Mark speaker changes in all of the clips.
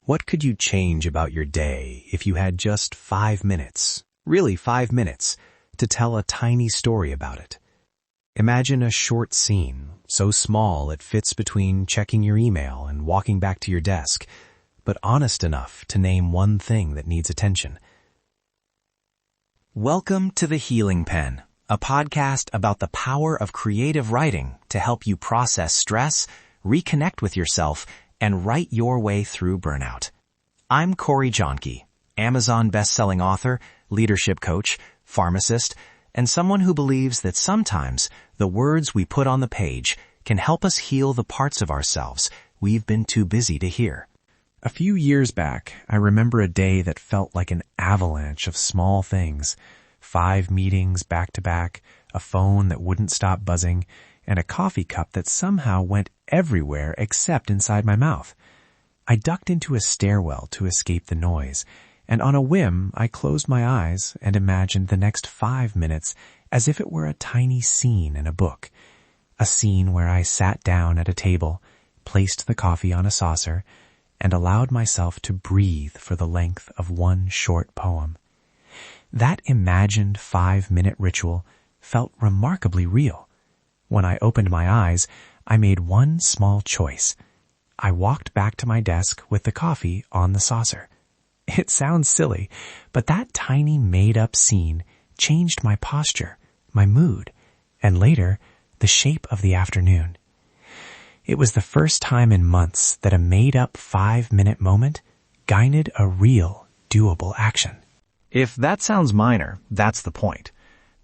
Speaker 1: What could you change about your day if you had just 5 minutes, really 5 minutes, to tell a tiny story about it? Imagine a short scene, so small it fits between checking your email and walking back to your desk, but honest enough to name one thing that needs attention. Welcome to The Healing Pen, a podcast about the power of creative writing to help you process stress, reconnect with yourself, and write your way through burnout. I'm Corey Johnke, Amazon best-selling author, leadership coach, pharmacist, and someone who believes that sometimes the words we put on the page can help us heal the parts of ourselves we've been too busy to hear. A few years back, I remember a day that felt like an avalanche of small things. 5 meetings back to back, a phone that wouldn't stop buzzing, and a coffee cup that somehow went everywhere except inside my mouth. I ducked into a stairwell to escape the noise, and on a whim, I closed my eyes and imagined the next 5 minutes as if it were a tiny scene in a book. A scene where I sat down at a table, placed the coffee on a saucer, and allowed myself to breathe for the length of one short poem. That imagined 5-minute ritual felt remarkably real. When I opened my eyes, I made one small choice. I walked back to my desk with the coffee on the saucer. It sounds silly, but that tiny made-up scene changed my posture, my mood, and later, the shape of the afternoon. It was the first time in months that a made-up 5-minute moment guided a real, doable action.
Speaker 2: If that sounds minor, that's the point.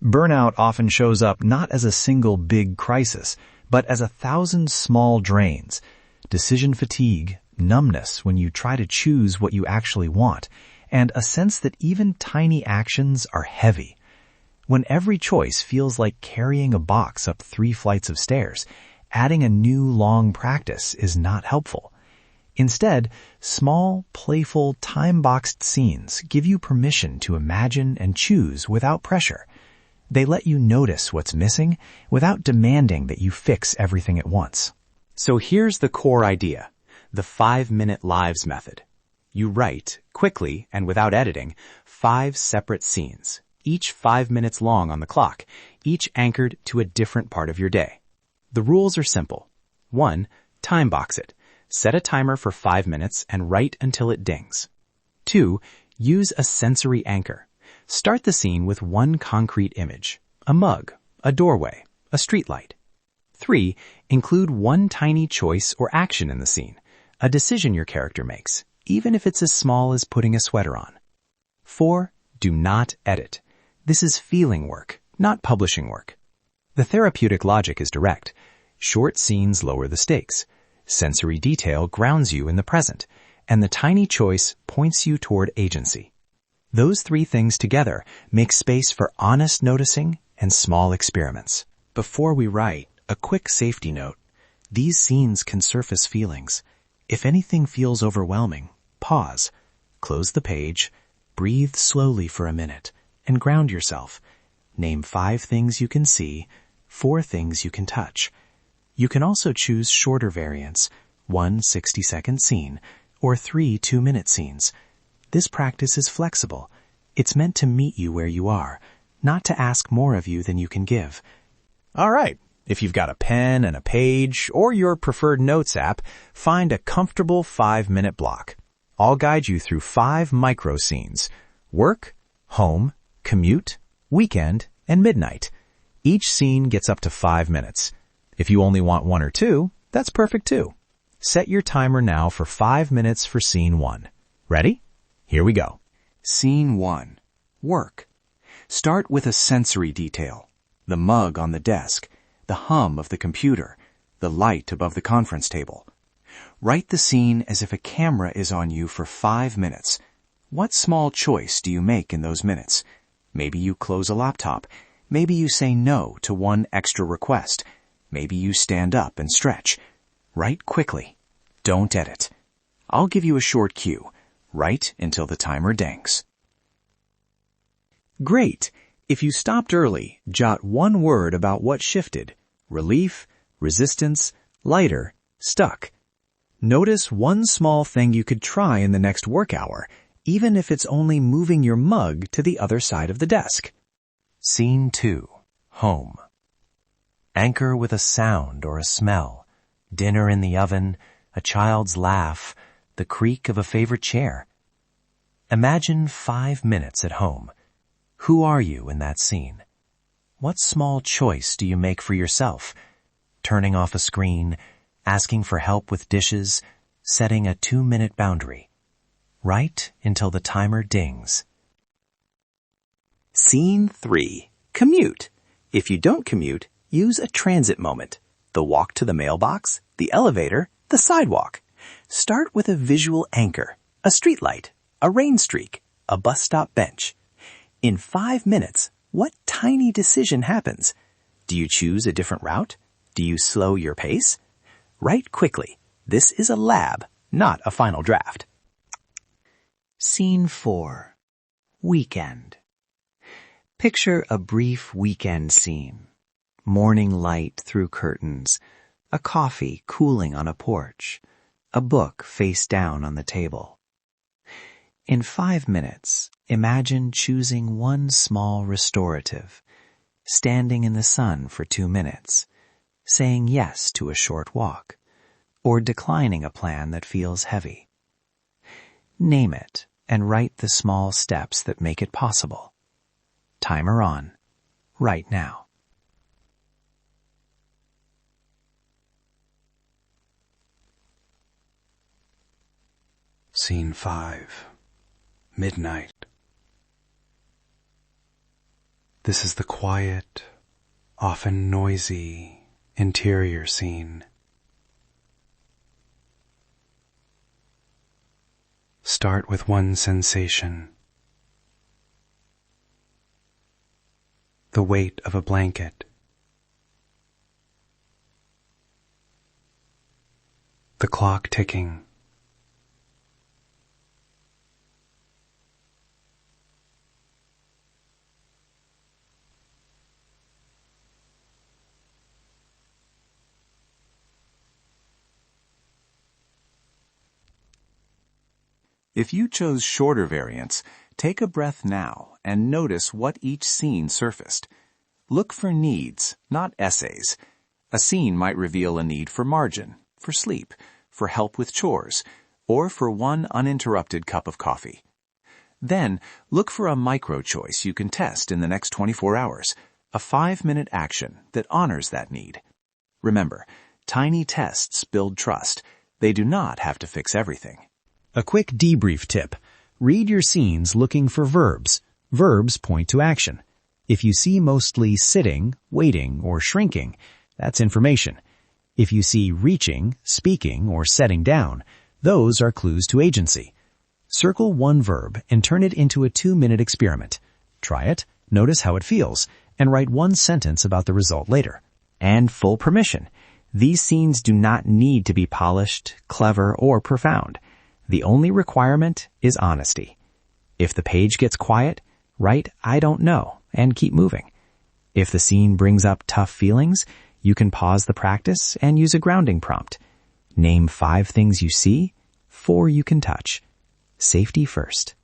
Speaker 2: Burnout often shows up not as a single big crisis, but as 1,000 small drains. Decision fatigue, numbness when you try to choose what you actually want, and a sense that even tiny actions are heavy. When every choice feels like carrying a box up 3 flights of stairs, adding a new long practice is not helpful. Instead, small, playful, time-boxed scenes give you permission to imagine and choose without pressure. They let you notice what's missing without demanding that you fix everything at once.
Speaker 1: So here's the core idea, the 5-minute lives method. You write, quickly and without editing, 5 separate scenes, each 5 minutes long on the clock, each anchored to a different part of your day. The rules are simple. 1. Time box it. Set a timer for 5 minutes and write until it dings. 2. Use a sensory anchor. Start the scene with one concrete image, a mug, a doorway, a streetlight. 3. Include one tiny choice or action in the scene, a decision your character makes, even if it's as small as putting a sweater on. 4. Do not edit. This is feeling work, not publishing work. The therapeutic logic is direct. Short scenes lower the stakes. Sensory detail grounds you in the present, and the tiny choice points you toward agency. Those 3 things together make space for honest noticing and small experiments. Before we write, a quick safety note. These scenes can surface feelings. If anything feels overwhelming, pause, close the page, breathe slowly for a minute, and ground yourself. Name 5 things you can see, 4 things you can touch. You can also choose shorter variants, 1 60-second scene, or 3 2-minute scenes. This practice is flexible. It's meant to meet you where you are, not to ask more of you than you can give. All right. If you've got a pen and a page or your preferred notes app, find a comfortable 5-minute block. I'll guide you through 5 micro scenes: work, home, commute, weekend, and midnight. Each scene gets up to 5 minutes. If you only want 1 or 2, that's perfect too. Set your timer now for 5 minutes for scene 1. Ready? Here we go. Scene 1. Work. Start with a sensory detail. The mug on the desk, the hum of the computer, the light above the conference table. Write the scene as if a camera is on you for 5 minutes. What small choice do you make in those minutes? Maybe you close a laptop. Maybe you say no to one extra request. Maybe you stand up and stretch. Write quickly. Don't edit. I'll give you a short cue. Write until the timer dings. Great! If you stopped early, jot one word about what shifted. Relief, resistance, lighter, stuck.
Speaker 2: Notice one small thing you could try in the next work hour, even if it's only moving your mug to the other side of the desk.
Speaker 1: Scene 2. Home. Anchor with a sound or a smell. Dinner in the oven, a child's laugh, the creak of a favorite chair. Imagine 5 minutes at home. Who are you in that scene? What small choice do you make for yourself? Turning off a screen, asking for help with dishes, setting a 2-minute boundary. Right until the timer dings.
Speaker 2: Scene 3. Commute. If you don't commute, use a transit moment. The walk to the mailbox, the elevator, the sidewalk. Start with a visual anchor, a streetlight, a rain streak, a bus stop bench. In 5 minutes, what tiny decision happens? Do you choose a different route? Do you slow your pace? Write quickly. This is a lab, not a final draft. Scene 4. Weekend. Picture a brief weekend scene. Morning light through curtains, a coffee cooling on a porch, a book face down on the table. In 5 minutes, imagine choosing one small restorative, standing in the sun for 2 minutes, saying yes to a short walk, or declining a plan that feels heavy. Name it and write the small steps that make it possible. Timer on, right now.
Speaker 3: Scene 5. Midnight. This is the quiet, often noisy, interior scene. Start with one sensation. The weight of a blanket. The clock ticking.
Speaker 2: If you chose shorter variants, take a breath now and notice what each scene surfaced. Look for needs, not essays. A scene might reveal a need for margin, for sleep, for help with chores, or for one uninterrupted cup of coffee. Then, look for a micro choice you can test in the next 24 hours, a 5-minute action that honors that need. Remember, tiny tests build trust. They do not have to fix everything. A quick debrief tip. Read your scenes looking for verbs. Verbs point to action. If you see mostly sitting, waiting, or shrinking, that's information. If you see reaching, speaking, or setting down, those are clues to agency. Circle one verb and turn it into a 2-minute experiment. Try it, notice how it feels, and write one sentence about the result later. And full permission. These scenes do not need to be polished, clever, or profound. The only requirement is honesty. If the page gets quiet, write "I don't know" and keep moving. If the scene brings up tough feelings, you can pause the practice and use a grounding prompt. Name 5 things you see, 4 you can touch. Safety first.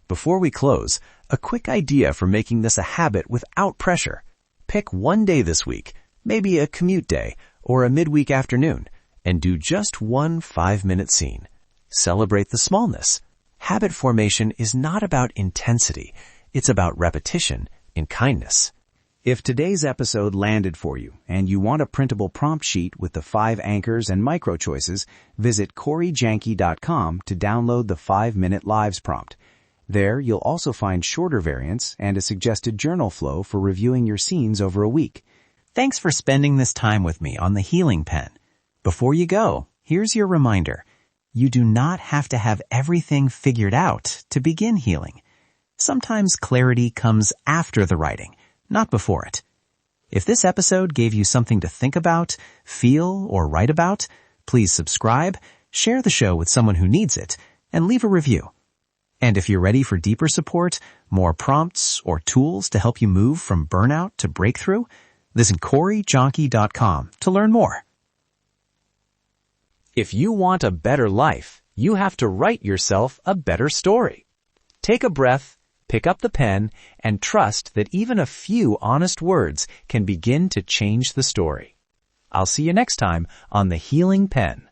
Speaker 2: Before we close, a quick idea for making this a habit without pressure. Pick one day this week, maybe a commute day or a midweek afternoon, and do just one 5-minute scene. Celebrate the smallness. Habit formation is not about intensity. It's about repetition in kindness. If today's episode landed for you and you want a printable prompt sheet with the 5 anchors and micro choices, visit CoreyJanke.com to download the 5-minute lives prompt. There, you'll also find shorter variants and a suggested journal flow for reviewing your scenes over a week. Thanks for spending this time with me on the Healing Pen. Before you go, here's your reminder. You do not have to have everything figured out to begin healing. Sometimes clarity comes after the writing, not before it. If this episode gave you something to think about, feel, or write about, please subscribe, share the show with someone who needs it, and leave a review. And if you're ready for deeper support, more prompts, or tools to help you move from burnout to breakthrough, visit CoreyJanke.com to learn more.
Speaker 1: If you want a better life, you have to write yourself a better story. Take a breath, pick up the pen, and trust that even a few honest words can begin to change the story. I'll see you next time on The Healing Pen.